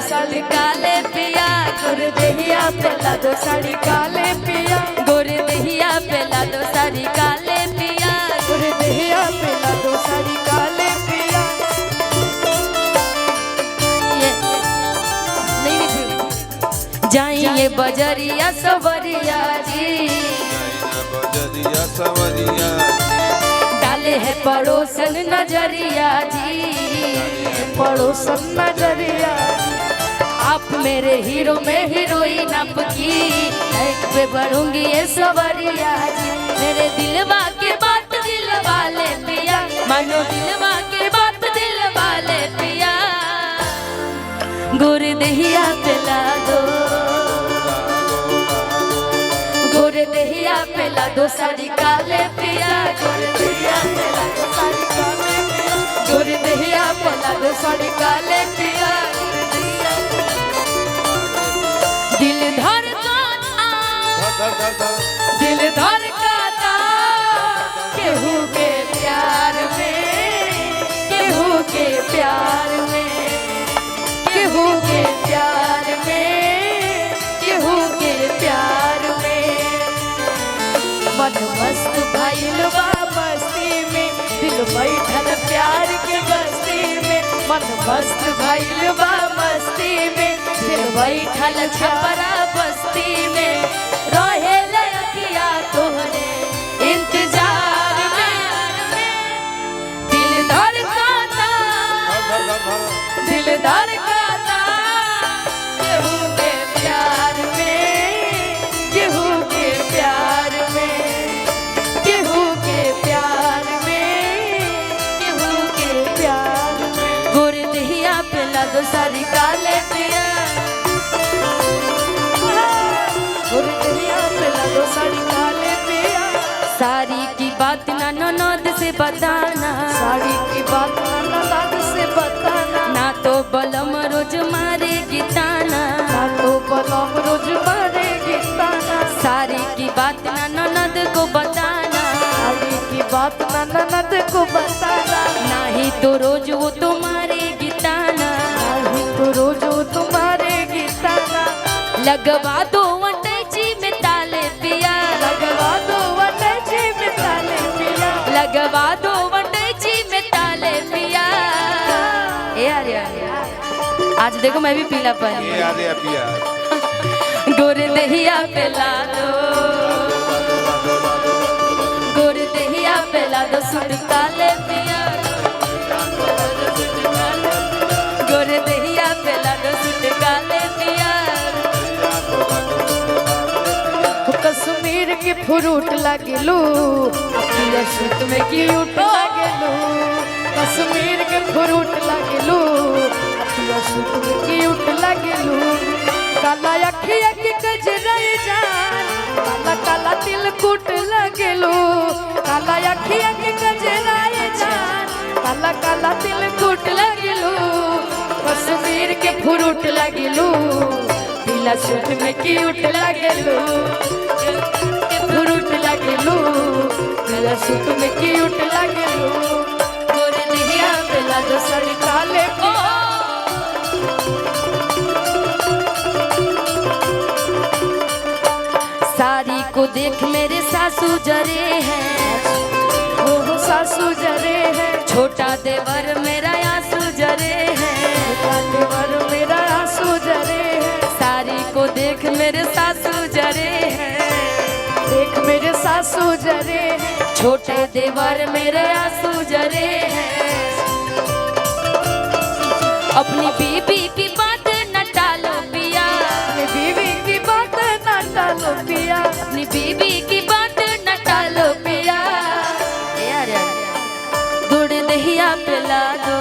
साड़ी काले पिया गोरे दहिया पेला दो साड़ी काले पिया गोरे दहिया पेला दो साड़ी काले पिया गोरे दहिया पेला दो साड़ी काले पिया। जाइए बजरिया सवरिया जी बजरिया सवरिया डाले है पड़ोसन नजरिया जी पड़ोसन नजरिया। आप मेरे हीरो में हीरोइन आपकी एक पे बढ़ूंगी ये सवरिया जी। मेरे दिलवा के बात दिल वाले पिया मानो दिलवा के बात दिल वाले पिया गोरे दहिया पिला दो गोरे दहिया पेला दो साड़ी काले पिया गोरे दहिया पेला दो साड़ी काले पिया गोरे दहिया पेला दो साड़ी काले पिया। दिल धड़काता दिल धड़काता केहू के प्यार में केहू के प्यार में केहू के प्यार में केहू के प्यार में। मन मस्त भइल बा मस्ती में दिल बैठल प्यार के बस्ती में मन मस्त भइल बा मस्ती में दिल बैठल छपरा बस्ती में रहे लखिया तोहरे इंतजार में। दिल धड़काता दिल धड़काता केहू के प्यार में केहू के प्यार में केहू के प्यार में केहू के प्यार में। गोरे दहिया पेला दो साड़ी काले पिया गोरे दहिया पेला दो साड़ी काले पिया। साड़ी की बात ना ननद से बताना साड़ी की बात ना ननद से बताना ना तो बलम रोज मारे गिताना ना तो बलम रोज मारे गिताना। साड़ी की बात ना ननद को बताना साड़ी की बात ना ननद को बताना नहीं तो रोज वो तुम्हारे गिताना नहीं तो रोज वो तुम्हारे गिताना। लगवा दो वंडई में ताले पिया लगवा दो वंडई में ताले पिया लगवा दो वंडई में ताले पिया। ए यार आज देखो मैं भी पीला पानी ये आले पिया गोरे दहिया पेला दो गोरे दहिया पेला दो सूट काले पिया गोरे दहिया पेला दो सूट काले पिया। कश्मीर के फ्रूट लगेलू पिया सूट में क्यूट लगेलू कश्मीर के फ्रूट लगेलू पिया सूट में क्यूट लगेलू। काला अखिया के गजराई जान काला काला तिलकुट लगेलू काला अखिया के गजराई जान काला काला तिलकुट लगेलू कश्मीर के फ्रूट लगेलू पीला सूट में क्यूट लगेलू फ्रूट लगेलू पीला सूट में क्यूट लगेलू। गोरे दहिया पेला दो साड़ी काले पिया साड़ी को देख मेरे सासू जरे हैं वो सासू जरे हैं छोटा देवर मेरा आंसू जरे हैं छोटा देवर मेरा आंसू जरे हैं। साड़ी को देख मेरे सासू जरे हैं देख मेरे सासू जरे हैं छोटे देवर मेरे आंसू जरे हैं। अपनी बीबी की बात न टालो पिया अपनी बीबी की बात न टालो पिया अपनी बीबी की बात न टालो पिया। यार गुड़ दहिया पिला दो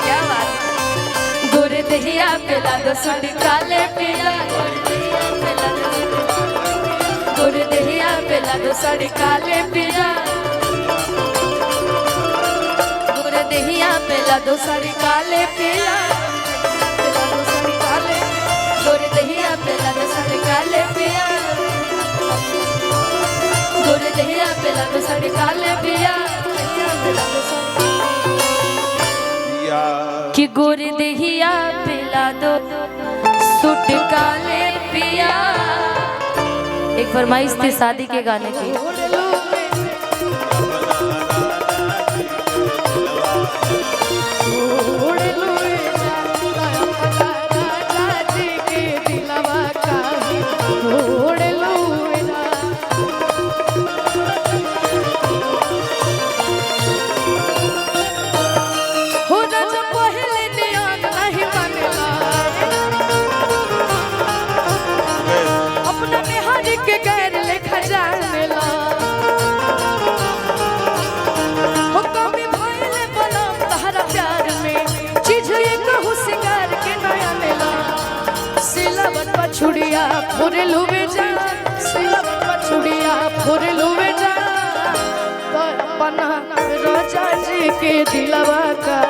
क्या बात गुड़ दहिया पिला दो सूट काले पिया गुड़ दहिया पिला दो साड़ी काले पिया गुड़ दहिया पिला दो साड़ी काले पिया गुड़ दहिया पिला दो साड़ी काले पिया गुड़ दहिया पिला दो साड़ी काले पिया कि गोरे देहिया पिला दो सूट काले पिया। एक फरमाइश थी शादी के गाने की। छुड़िया फुरे लुबे जा छुड़िया फुरे लुबे जा तो अपना राजा जी के दिलवा का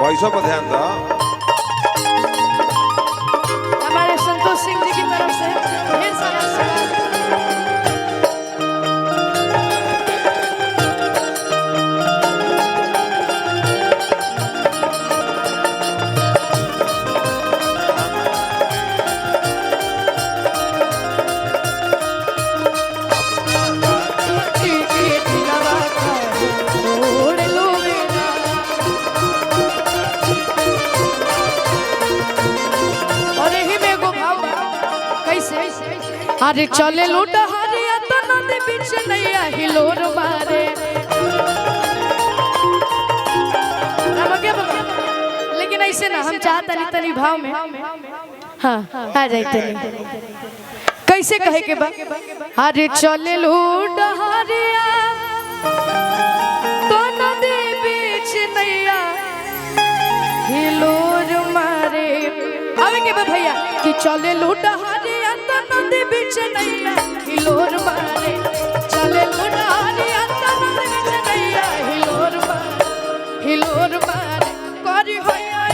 पैसा पर ध्यान दो। सिंह जी की तरफ से ढेर सारा अरे चले लूट हरिया तो नदी बीच नैया हिलोर मारे। लेकिन ऐसे ना हम चाहता नहीं तनी भाव में हाँ आ जाते कैसे कहे के बा। अरे चले लूट हरिया तो नदी बीच नैया हिलोर मारे। अबे के बा भैया कि चले लूट हरिया तो नदी बीच नैया हिलोर मारे। चले लूट हरिया तो नदी बीच नैया हिलोर मारे हिलोर मारे। करी होया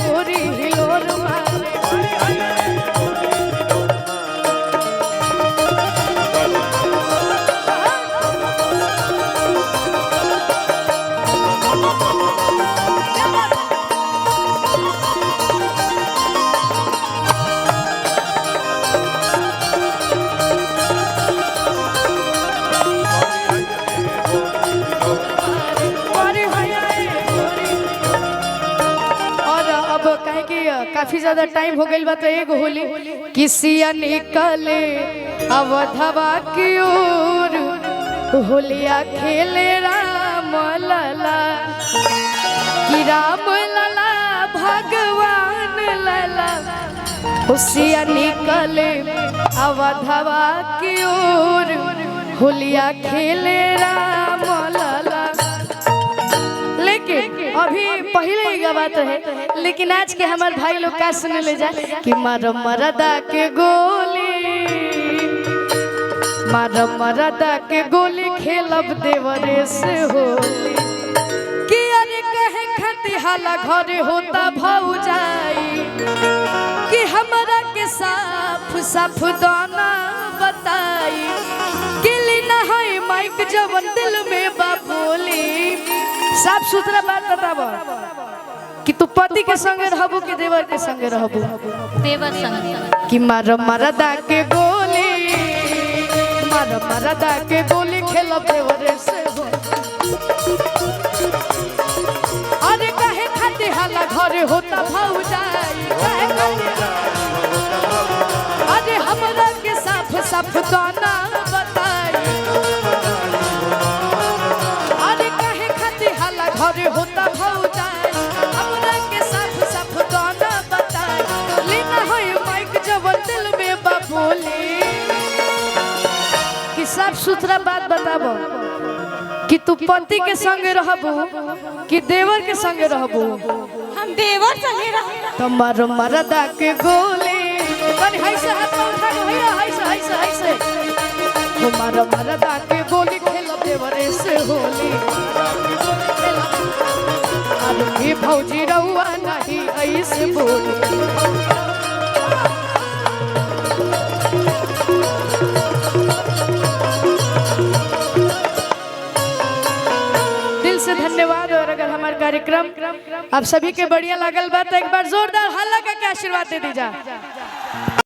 गोरी हिलोर मारे। काफी ज्यादा टाइम हो गई बा तो एक होली किसिया निकले अवधवा की ओर होलिया खेले राम लला कि राम लला भगवान लला। खुशिया निकले अवधवा की ओर होलिया खेले राम लला। लेकिन अभी पहले ही बात है लेकिन आज के हमारे भाई लोग का सुन ले जाए कि मारो मरदा के गोली मारो मरदा के गोली खेलब देवरे से होली कि अरे कहे खती हाला घरे होता भौजाई कि हमरा के साफ साफ दाना बताई गिली ना है माइक जवन दिल में बाबोली। साफ सुथरा बात बताबो कि तू पति के संगे रहबो कि देवर के संगे रहबो। देवर संगे कि मारो मरदा के गोली मारो मरदा के गोली खेलब देवर से हो। अरे कहे खाती हाला घरे होता भौजाई अरे हमरा के साफ साफ दाना बताई। घरे होता भौजाई हमरा के साफ साफ गाना बताई लेना होय माइक जवन दिल में बाबोली कि साफ सुथरा बात बताबो कि तू पति के संगे रहबो कि देवर के संगे रहबो। हम देवर संगे रहब। तुम्हारो मरदा के गोली कनी हाइसे हाथ उठा के भैया हाइसे हाइसे हाइसे हमारा मरदा के गोली खेलब देवरे से होली अरे भौजी रहुआ नहीं ऐसे बोली दिल से धन्यवाद। और अगर हमारा कार्यक्रम आप सभी के बढ़िया लागल बा तो एक बार जोरदार हल्ला का आशीर्वाद दे दीजिए।